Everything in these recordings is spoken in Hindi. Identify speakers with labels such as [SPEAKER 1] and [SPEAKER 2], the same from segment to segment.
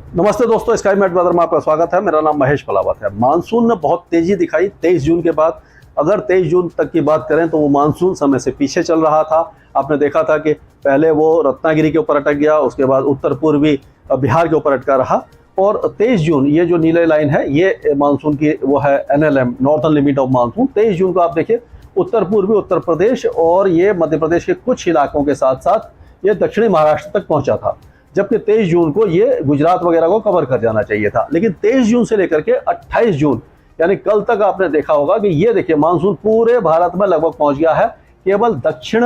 [SPEAKER 1] नमस्ते दोस्तों, स्काई मैट वेदर में आपका स्वागत है। मेरा नाम महेश पलावत है। मानसून ने बहुत तेजी दिखाई 23 जून के बाद। अगर 23 जून तक की बात करें तो वो मानसून समय से पीछे चल रहा था। आपने देखा था कि पहले वो रत्नागिरी के ऊपर अटक गया, उसके बाद उत्तर पूर्वी बिहार के ऊपर अटका रहा। और 23 जून ये जो नीले लाइन है ये मानसून की वो है NLM, northern limit of monsoon. 23 जून को आप देखिए उत्तर पूर्वी उत्तर प्रदेश और ये मध्य प्रदेश के कुछ इलाकों के साथ साथ ये दक्षिणी महाराष्ट्र तक पहुंचा था, जबकि 23 जून को ये गुजरात वगैरह को कवर कर जाना चाहिए था। लेकिन 23 जून से लेकर के 28 जून यानी कल तक आपने देखा होगा कि ये देखिए मानसून पूरे भारत में लगभग पहुंच गया है। केवल दक्षिण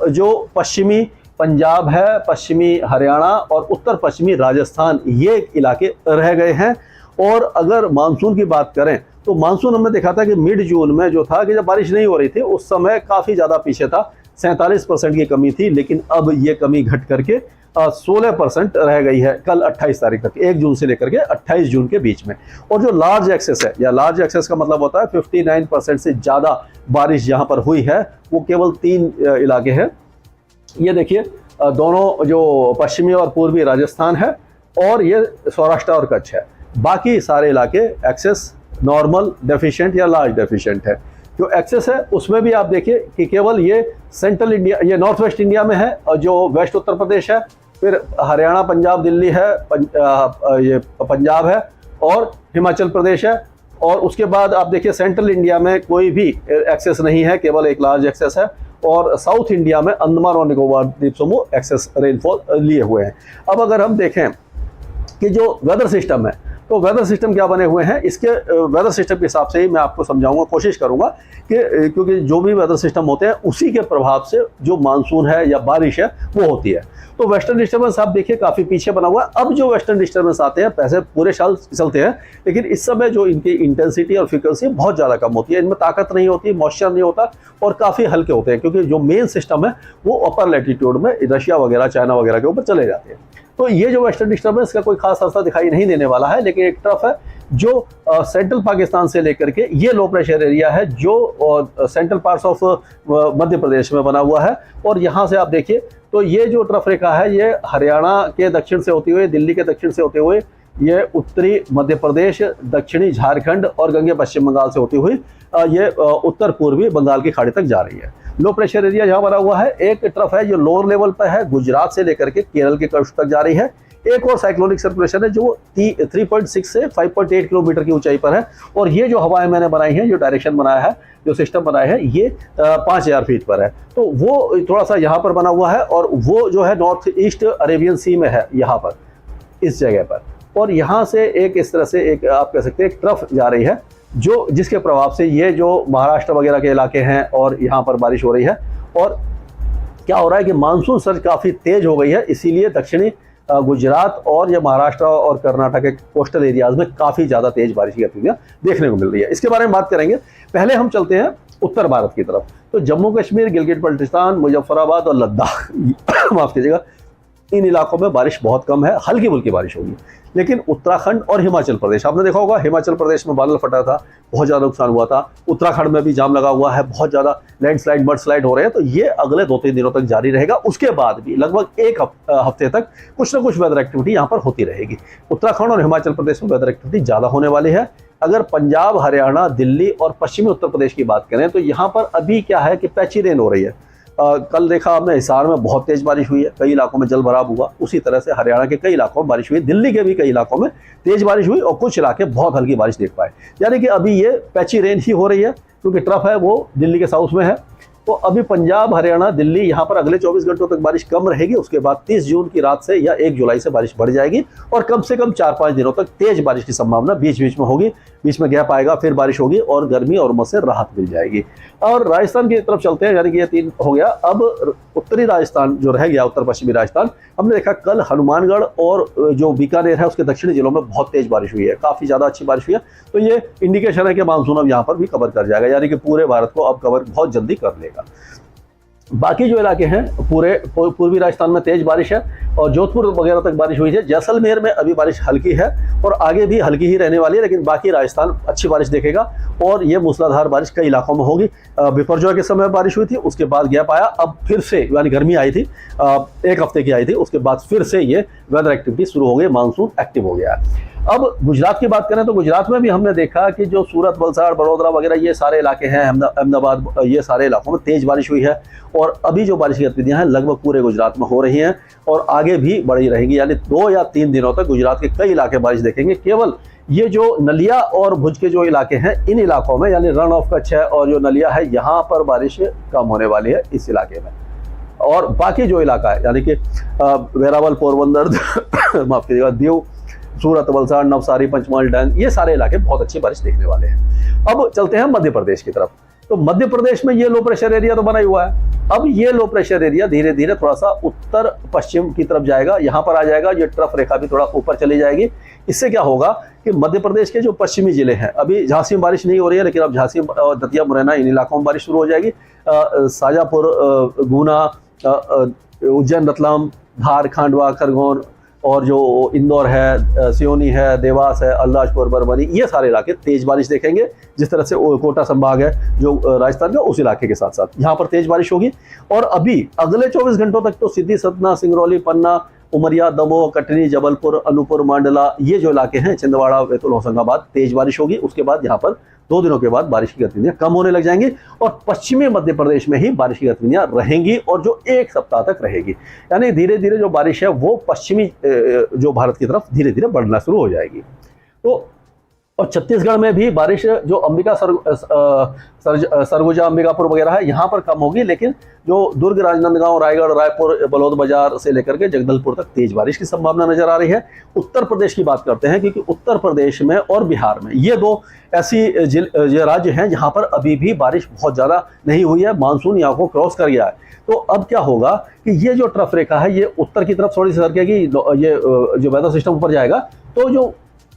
[SPEAKER 1] जो पश्चिमी पंजाब है, पश्चिमी हरियाणा और उत्तर पश्चिमी राजस्थान ये इलाके रह गए हैं। और अगर मानसून की बात करें तो मानसून हमने देखा था कि मिड जून में जो था कि जब बारिश नहीं हो रही थी उस समय काफ़ी ज़्यादा पीछे था, 47% की कमी थी। लेकिन अब ये कमी घट करके 16% रह गई है कल 28 तारीख तक, 1 जून से लेकर के 28 जून के बीच में। और जो लार्ज एक्सेस है, या लार्ज एक्सेस का मतलब होता है 59% से ज़्यादा बारिश यहाँ पर हुई है, वो केवल 3 इलाके हैं। ये देखिए दोनों जो पश्चिमी और पूर्वी राजस्थान है और ये सौराष्ट्र और कच्छ है। बाकी सारे इलाके एक्सेस नॉर्मल डेफिशिएंट या लार्ज डेफिशिएंट है। जो एक्सेस है उसमें भी आप देखिए कि केवल ये सेंट्रल इंडिया, ये नॉर्थ वेस्ट इंडिया में है, और जो वेस्ट उत्तर प्रदेश है, फिर हरियाणा पंजाब दिल्ली है, ये पंजाब है और हिमाचल प्रदेश है। और उसके बाद आप देखिए सेंट्रल इंडिया में कोई भी एक्सेस नहीं है, केवल एक लार्ज एक्सेस है। और साउथ इंडिया में अंडमान और निकोबार द्वीप समूह एक्सेस रेनफॉल लिए हुए हैं। अब अगर हम देखें कि जो वेदर सिस्टम है तो वेदर सिस्टम क्या बने हुए हैं, इसके वेदर सिस्टम के हिसाब से ही मैं आपको समझाऊंगा, कोशिश करूंगा कि क्योंकि जो भी वेदर सिस्टम होते हैं उसी के प्रभाव से जो मानसून है या बारिश है वो होती है। तो वेस्टर्न डिस्टर्बेंस आप देखिए काफ़ी पीछे बना हुआ है। अब जो वेस्टर्न डिस्टर्बेंस आते हैं पैसे पूरे साल चलते हैं, लेकिन इस समय जो इनकी इंटेंसिटी और फ्रीक्वेंसी बहुत ज़्यादा कम होती है, इनमें ताकत नहीं होती, मॉइस्चर नहीं होता और काफ़ी हल्के होते हैं, क्योंकि जो मेन सिस्टम है वो अपर लैटिट्यूड में रशिया वगैरह चाइना वगैरह के ऊपर चले जाते हैं। तो ये जो वेस्टर्न डिस्टर्बेंस का कोई खास असर दिखाई नहीं देने वाला है, लेकिन एक तरफ है जो सेंट्रल पाकिस्तान से लेकर के ये लो प्रेशर एरिया है जो central parts of Madhya Pradesh में बना हुआ है। और यहाँ से आप देखिए तो ये जो ट्रफ रेखा है ये हरियाणा के दक्षिण से होते हुए, दिल्ली के दक्षिण से होते हुए, ये उत्तरी मध्य प्रदेश, दक्षिणी झारखंड और गंगे पश्चिम बंगाल से होती हुई ये उत्तर पूर्वी बंगाल की खाड़ी तक जा रही है। लो प्रेशर एरिया यहाँ बना हुआ है। एक तरफ है जो लोअर लेवल पर है, गुजरात से लेकर के केरल के कोस्ट तक जा रही है। एक और साइक्लोनिक सर्कुलेशन है जो 3.6 से 5.8 किलोमीटर की ऊंचाई पर है। और ये जो हवाएं मैंने बनाई हैं, जो डायरेक्शन बनाया है, जो सिस्टम बनाया है, ये 5000 फीट पर है। तो वो थोड़ा सा यहाँ पर बना हुआ है और वो जो है नॉर्थ ईस्ट अरेबियन सी में है, यहाँ पर इस जगह पर। और यहाँ से एक इस तरह से एक आप कह सकते हैं एक ट्रफ जा रही है जो जिसके प्रभाव से ये जो महाराष्ट्र वगैरह के इलाके हैं और यहाँ पर बारिश हो रही है। और क्या हो रहा है कि मानसून सर्ज काफ़ी तेज हो गई है, इसीलिए दक्षिणी गुजरात और ये महाराष्ट्र और कर्नाटक के कोस्टल एरियाज में काफ़ी ज़्यादा तेज बारिश की गतिविधियाँ देखने को मिल रही है। इसके बारे में बात करेंगे। पहले हम चलते हैं उत्तर भारत की तरफ। तो जम्मू कश्मीर, गिलगित बल्टिस्तान, मुजफ्फराबाद और लद्दाख माफ़ कीजिएगा, इन इलाकों में बारिश बहुत कम है, हल्की फुल्की बारिश होगी। लेकिन उत्तराखंड और हिमाचल प्रदेश, आपने देखा होगा हिमाचल प्रदेश में बादल फटा था, बहुत ज़्यादा नुकसान हुआ था। उत्तराखंड में भी जाम लगा हुआ है, बहुत ज़्यादा लैंडस्लाइड मडस्लाइड हो रहे हैं। तो ये अगले 2-3 दिनों तक जारी रहेगा। उसके बाद भी लगभग एक हफ्ते तक कुछ ना कुछ वेदर एक्टिविटी यहाँ पर होती रहेगी। उत्तराखंड और हिमाचल प्रदेश में वेदर एक्टिविटी ज़्यादा होने वाली है। अगर पंजाब, हरियाणा, दिल्ली और पश्चिमी उत्तर प्रदेश की बात करें तो यहाँ पर अभी क्या है कि पैची रेन हो रही है। कल देखा आपने हिसार में बहुत तेज बारिश हुई है, कई इलाकों में जल भराव हुआ। उसी तरह से हरियाणा के कई इलाकों में बारिश हुई, दिल्ली के भी कई इलाकों में तेज बारिश हुई और कुछ इलाके बहुत हल्की बारिश देख पाए। यानी कि अभी ये पैची रेन ही हो रही है, क्योंकि ट्रफ है वो दिल्ली के साउथ में है। तो अभी पंजाब, हरियाणा, दिल्ली यहाँ पर अगले 24 घंटों तक बारिश कम रहेगी। उसके बाद 30 जून की रात से या 1 जुलाई से बारिश बढ़ जाएगी और कम से कम 4-5 दिनों तक तेज बारिश की संभावना बीच बीच में होगी। बीच में गैप आएगा, फिर बारिश होगी और गर्मी और उमस से राहत मिल जाएगी। और राजस्थान की तरफ चलते हैं, यानी कि ये 3 हो गया। अब उत्तरी राजस्थान जो रह गया, उत्तर पश्चिमी राजस्थान, हमने देखा कल हनुमानगढ़ और जो बीकानेर है उसके दक्षिणी जिलों में बहुत तेज बारिश हुई है, काफ़ी ज़्यादा अच्छी बारिश हुई है। तो ये इंडिकेशन है कि मानसून अब यहाँ पर भी कवर कर जाएगा, यानी कि पूरे भारत को अब कवर बहुत जल्दी कर लेगा। बाकी जो इलाके हैं पूरे पूर्वी राजस्थान में तेज बारिश है और जोधपुर वगैरह तक बारिश हुई है। जैसलमेर में अभी बारिश हल्की है और आगे भी हल्की ही रहने वाली है, लेकिन बाकी राजस्थान अच्छी बारिश देखेगा और ये मूसलाधार बारिश कई इलाकों में होगी। बिपरजॉय के समय बारिश हुई थी, उसके बाद गैप आया, अब फिर से यानी गर्मी आई थी, एक हफ्ते की आई थी, उसके बाद फिर से ये वेदर एक्टिविटी शुरू हो गई, मानसून एक्टिव हो गया है। अब गुजरात की बात करें तो गुजरात में भी हमने देखा कि जो सूरत, वलसाड़, बड़ौदा वगैरह ये सारे इलाके हैं, अहमदाबाद, ये सारे इलाकों में तेज बारिश हुई है और अभी जो बारिश की गतिविधियां हैं लगभग पूरे गुजरात में हो रही हैं और आगे भी बढ़ी रहेंगी। यानी 2 या 3 दिनों तक गुजरात के कई इलाके बारिश देखेंगे। केवल ये जो नलिया और भुज के जो इलाके हैं, इन इलाकों में यानी रण ऑफ कच्छ है और जो नलिया है, यहाँ पर बारिश कम होने वाली है इस इलाके में। और बाकी जो इलाका है यानी कि वेरावल, पोरबंदर माफ कीजिएगा, दीव, सूरत, वलसाड़, नवसारी, पंचमहल, डांग, ये सारे इलाके बहुत अच्छी बारिश देखने वाले हैं। अब चलते हैं मध्य प्रदेश की तरफ। तो मध्य प्रदेश में ये लो प्रेशर एरिया तो बना ही हुआ है। अब ये लो प्रेशर एरिया धीरे धीरे थोड़ा सा उत्तर पश्चिम की तरफ जाएगा, यहाँ पर आ जाएगा, ये ट्रफ रेखा भी थोड़ा ऊपर चली जाएगी। इससे क्या होगा कि मध्य प्रदेश के जो पश्चिमी जिले हैं, अभी झांसी में बारिश नहीं हो रही है, लेकिन अब झांसी और दतिया, मुरैना, इन इलाकों में बारिश शुरू हो जाएगी। शाजापुर, गुना, उज्जैन, रतलाम, धार, खांडवा, खरगोन और जो इंदौर है, सिवनी है, देवास है, अलीराजपुर, बरबनी, ये सारे इलाके तेज बारिश देखेंगे। जिस तरह से कोटा संभाग है जो राजस्थान का, उस इलाके के साथ साथ यहाँ पर तेज बारिश होगी। और अभी अगले 24 घंटों तक तो सिद्धि, सतना, सिंगरौली, पन्ना, उमरिया, दमोह, कटनी, जबलपुर, अनूपपुर, मांडला, ये जो इलाके हैं, छिंदवाड़ा, बैतूल, होशंगाबाद, तेज बारिश होगी। उसके बाद यहाँ पर 2 दिनों के बाद बारिश की गतिविधियां कम होने लग जाएंगी और पश्चिमी मध्य प्रदेश में ही बारिश की गतिविधियां रहेंगी और जो 1 सप्ताह तक रहेगी। यानी धीरे धीरे जो बारिश है वो पश्चिमी जो भारत की तरफ धीरे धीरे बढ़ना शुरू हो जाएगी। तो और छत्तीसगढ़ में भी बारिश जो अंबिका, सरगुजा, अंबिकापुर वगैरह है, यहाँ पर कम होगी, लेकिन जो दुर्ग, राजनांदगांव, रायगढ़, रायपुर, बलौद बाजार से लेकर के जगदलपुर तक तेज बारिश की संभावना नजर आ रही है। उत्तर प्रदेश की बात करते हैं, क्योंकि उत्तर प्रदेश में और बिहार में ये 2 ऐसी राज्य हैं जहाँ पर अभी भी बारिश बहुत ज़्यादा नहीं हुई है, मानसून यहाँ को क्रॉस कर गया है। तो अब क्या होगा कि ये जो ट्रफ रेखा है ये उत्तर की तरफ थोड़ी सी सरकेगी, ये जो वेदर सिस्टम ऊपर जाएगा, तो जो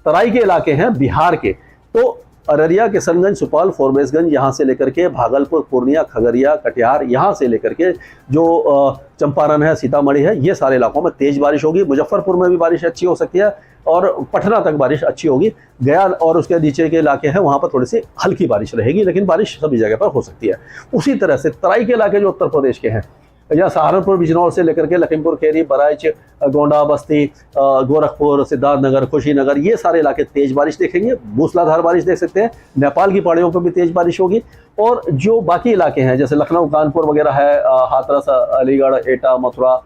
[SPEAKER 1] तराई के इलाके हैं बिहार के, तो अररिया, किशनगंज, सुपौल, फॉरबिसगंज, यहाँ से लेकर के भागलपुर, पूर्णिया, खगड़िया, कटिहार, यहाँ से लेकर के जो चंपारण है, सीतामढ़ी है, ये सारे इलाकों में तेज बारिश होगी। मुजफ्फरपुर में भी बारिश अच्छी हो सकती है और पटना तक बारिश अच्छी होगी। गया और उसके नीचे के इलाके हैं वहाँ पर थोड़ी सी हल्की बारिश रहेगी, लेकिन बारिश सभी जगह पर हो सकती है। उसी तरह से तराई के इलाके जो उत्तर प्रदेश के हैं, या सहारनपुर, बिजनौर से लेकर के लखीमपुर खेरी, बहराइच, गोंडा, बस्ती, गोरखपुर, सिद्धार्थनगर, कुशीनगर, ये सारे इलाके तेज बारिश देखेंगे, मूसलाधार बारिश देख सकते हैं। नेपाल की पहाड़ियों पर भी तेज बारिश होगी। और जो बाकी इलाके हैं जैसे लखनऊ, कानपुर वगैरह है, हाथरस, अलीगढ़, एटा, मथुरा,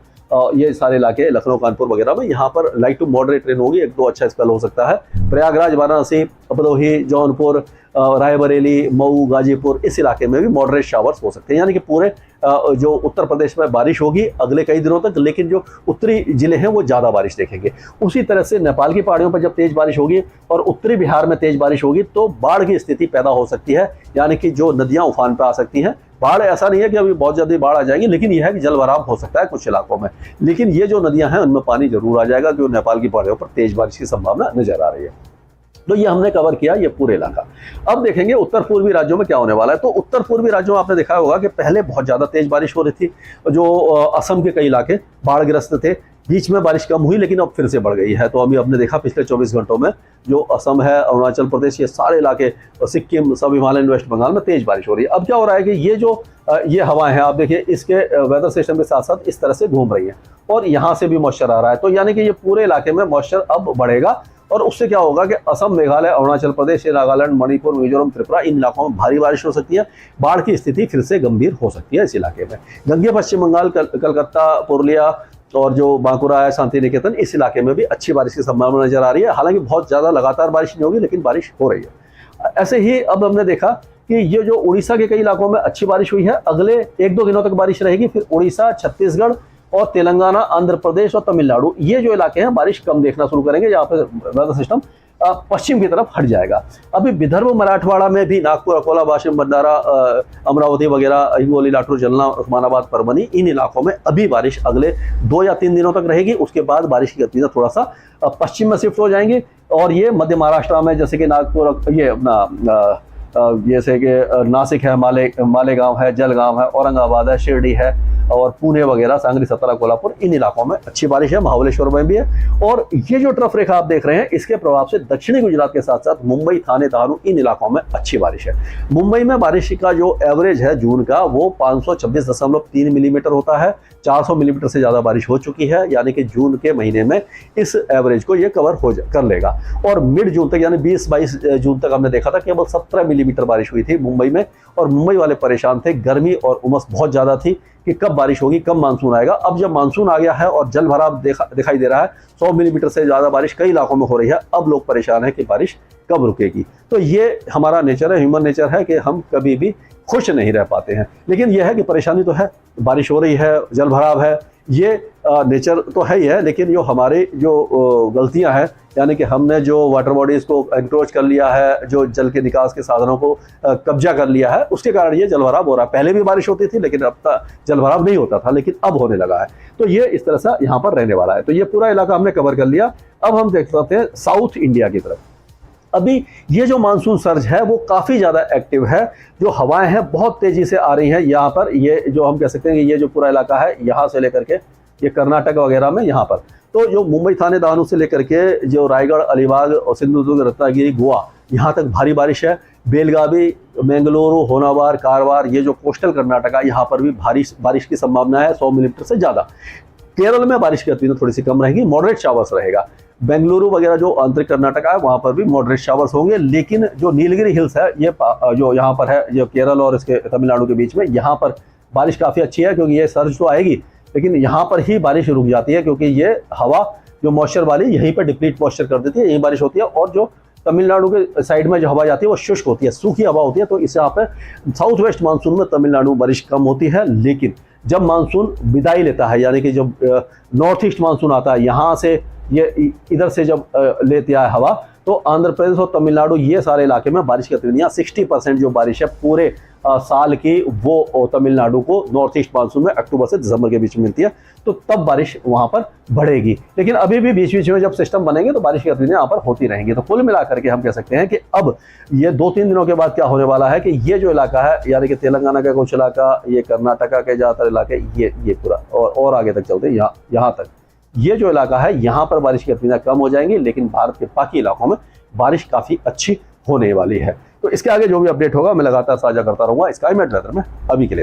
[SPEAKER 1] ये सारे इलाके लखनऊ, कानपुर वगैरह में यहाँ पर लाइट टू मॉडरेट रेन होगी, 1-2 अच्छा स्पेल हो सकता है। प्रयागराज, वाराणसी, भदोही, जौनपुर, रायबरेली, मऊ, गाजीपुर, इस इलाके में भी मॉडरेट शावर्स हो सकते हैं। यानी कि पूरे जो उत्तर प्रदेश में बारिश होगी अगले कई दिनों तक, लेकिन जो उत्तरी जिले हैं वो ज़्यादा बारिश देखेंगे। उसी तरह से नेपाल की पहाड़ियों पर जब तेज बारिश होगी और उत्तरी बिहार में तेज बारिश होगी तो बाढ़ की स्थिति पैदा हो सकती है, यानी कि जो नदियां उफान पर आ सकती हैं। बाढ़ ऐसा नहीं है कि अभी बहुत जल्दी बाढ़ आ जाएगी, लेकिन यह है कि जलभराव हो सकता है कुछ इलाकों में। लेकिन ये जो नदियां हैं उनमें पानी जरूर आ जाएगा, क्योंकि नेपाल की पहाड़ियों पर तेज बारिश की संभावना नजर आ रही है। तो ये हमने कवर किया ये पूरे इलाका। अब देखेंगे उत्तर पूर्वी राज्यों में क्या होने वाला है। तो उत्तर पूर्वी राज्यों में आपने देखा होगा कि पहले बहुत ज्यादा तेज बारिश हो रही थी, जो असम के कई इलाके बाढ़ग्रस्त थे, बीच में बारिश कम हुई लेकिन अब फिर से बढ़ गई है। तो अभी हमने देखा पिछले 24 घंटों में जो असम है, अरुणाचल प्रदेश, ये सारे इलाके, सिक्किम, सब हिमालयन, वेस्ट बंगाल में तेज बारिश हो रही है। अब क्या हो रहा है कि ये जो ये हवाएं हैं, आप देखिए इसके वेदर सिस्टम के साथ साथ इस तरह से घूम रही है और यहाँ से भी मॉइस्चर आ रहा है। तो यानी कि ये पूरे इलाके में मॉइस्चर अब बढ़ेगा और उससे क्या होगा कि असम, मेघालय, अरुणाचल प्रदेश, नागालैंड, मणिपुर, मिजोरम, त्रिपुरा, इन इलाकों में भारी बारिश हो सकती है। बाढ़ की स्थिति फिर से गंभीर हो सकती है इस इलाके में। गंगे पश्चिम बंगाल, कलकत्ता, पुरुलिया और जो बांकुरा है, शांति निकेतन, इस इलाके में भी अच्छी बारिश की संभावना नजर आ रही है। हालांकि बहुत ज्यादा लगातार बारिश नहीं होगी, लेकिन बारिश हो रही है। ऐसे ही अब हमने देखा कि ये जो उड़ीसा के कई इलाकों में अच्छी बारिश हुई है, अगले 1-2 दिनों तक बारिश रहेगी। फिर उड़ीसा, छत्तीसगढ़ और तेलंगाना, आंध्र प्रदेश और तमिलनाडु, ये जो इलाके हैं बारिश कम देखना शुरू करेंगे, यहाँ पे वेदर सिस्टम पश्चिम की तरफ हट जाएगा। अभी विदर्भ, मराठवाड़ा में भी नागपुर, अकोला, वाशिम, भंडारा, अमरावती वगैरह, हिंगोली, लातूर, जालना, उस्मानाबाद, परभनी, इन इलाकों में अभी बारिश अगले 2 या 3 दिनों तक रहेगी। उसके बाद बारिश की गतिविधियां थोड़ा सा पश्चिम में शिफ्ट हो जाएंगी और ये मध्य महाराष्ट्र में, जैसे कि नागपुर, ये अपना जैसे कि नासिक है, मालेगांव है, जलगांव है, औरंगाबाद है, शिरडी है और पुणे वगैरह, सांगली, सतारा, कोल्हापुर, इन इलाकों में अच्छी बारिश है। महाबलेश्वर में भी है। और ये जो ट्रफ रेखा आप देख रहे हैं, इसके प्रभाव से दक्षिणी गुजरात के साथ साथ मुंबई, थाने, दहानू, इन इलाकों में अच्छी बारिश है। मुंबई में बारिश का जो एवरेज है जून का, वो 526.3 मिलीमीटर होता है। 400 मिलीमीटर से ज़्यादा बारिश हो चुकी है, यानी कि जून के महीने में इस एवरेज को ये कवर कर लेगा। और मिड जून तक, यानी 20-22 जून तक हमने देखा था केवल 17 मिलीमीटर बारिश हुई थी मुंबई में। और मुंबई वाले परेशान थे, गर्मी और उमस बहुत ज़्यादा थी कि कब बारिश होगी, कब मानसून आएगा। अब जब मानसून आ गया है और जल भराव दिखाई दे रहा है, 100 मिलीमीटर से ज़्यादा बारिश कई इलाकों में हो रही है, अब लोग परेशान हैं कि बारिश कब रुकेगी। तो ये हमारा नेचर है, ह्यूमन नेचर है कि हम कभी भी खुश नहीं रह पाते हैं। लेकिन यह है कि परेशानी तो है, बारिश हो रही है, जल भराव है, ये नेचर तो है ही है। लेकिन जो हमारे जो गलतियां हैं, यानी कि हमने जो वाटर बॉडीज़ को एनक्रोच कर लिया है, जो जल के निकास के साधनों को कब्जा कर लिया है, उसके कारण ये जलभराव हो रहा है। पहले भी बारिश होती थी लेकिन अब तक जलभराव नहीं होता था, लेकिन अब होने लगा है। तो ये इस तरह से यहाँ पर रहने वाला है। तो ये पूरा इलाका हमने कवर कर लिया। अब हम देख सकते हैं साउथ इंडिया की तरफ। अभी ये जो मानसून सर्ज है वो काफ़ी ज़्यादा एक्टिव है। जो हवाएं हैं बहुत तेज़ी से आ रही हैं यहाँ पर। ये जो हम कह सकते हैं कि ये जो पूरा इलाका है, यहाँ से लेकर के ये कर्नाटक वगैरह में, यहाँ पर तो जो मुंबई, थाने, दहानू से लेकर के जो रायगढ़, अलीबाग और सिंधुदुर्ग, रत्नागिरी, गोवा, यहाँ तक भारी बारिश है। बेलगावी, बेंगलुरु, होनावर, कारवार, ये जो कोस्टल कर्नाटक है, यहाँ पर भी भारी बारिश की संभावना है, 100 मिलीमीटर से ज़्यादा। केरल में बारिश की गतिविधि थोड़ी सी कम रहेगी, मॉडरेट शावर्स रहेगा। बेंगलुरु वगैरह जो आंतरिक कर्नाटक है, वहाँ पर भी मॉडरेट शावर्स होंगे। लेकिन जो नीलगिरी हिल्स है, ये जो यहाँ पर है, जो केरल और इसके तमिलनाडु के बीच में, यहाँ पर बारिश काफ़ी अच्छी है, क्योंकि ये सर्ज तो आएगी लेकिन यहाँ पर ही बारिश रुक जाती है, क्योंकि ये हवा जो मॉइस्चर वाली यहीं पर डिप्लीट मॉइस्चर कर देती है, यहीं बारिश होती है। और जो तमिलनाडु के साइड में जो हवा जाती है वो शुष्क होती है, सूखी हवा होती है। तो इस यहाँ पर साउथ वेस्ट मानसून में तमिलनाडु बारिश कम होती है। लेकिन जब मानसून विदाई लेता है, यानी कि जब नॉर्थ ईस्ट मानसून आता है, यहाँ से ये इधर से जब लेती है हवा, तो आंध्र प्रदेश और तमिलनाडु, ये सारे इलाके में बारिश की गतिविधियाँ 60% जो बारिश है पूरे साल की, वो तमिलनाडु को नॉर्थ ईस्ट मानसून में अक्टूबर से दिसंबर के बीच में मिलती है। तो तब बारिश वहाँ पर बढ़ेगी। लेकिन अभी भी बीच बीच में जब सिस्टम बनेंगे तो बारिश की गतिविधियाँ यहाँ पर होती रहेंगी। तो कुल मिलाकर के हम कह सकते हैं कि अब ये 2-3 दिनों के बाद क्या होने वाला है कि ये जो इलाका है, यानी कि तेलंगाना का कुछ इलाका, ये कर्नाटका के ज़्यादातर इलाके, ये पूरा और आगे तक चलते यहाँ तक, ये जो इलाका है, यहाँ पर बारिश की गतिविधियाँ कम हो जाएंगी। लेकिन भारत के बाकी इलाकों में बारिश काफ़ी अच्छी होने वाली है। तो इसके आगे जो भी अपडेट होगा मैं लगातार साझा करता रहूँगा स्काई मेट वेदर में। अभी के लिए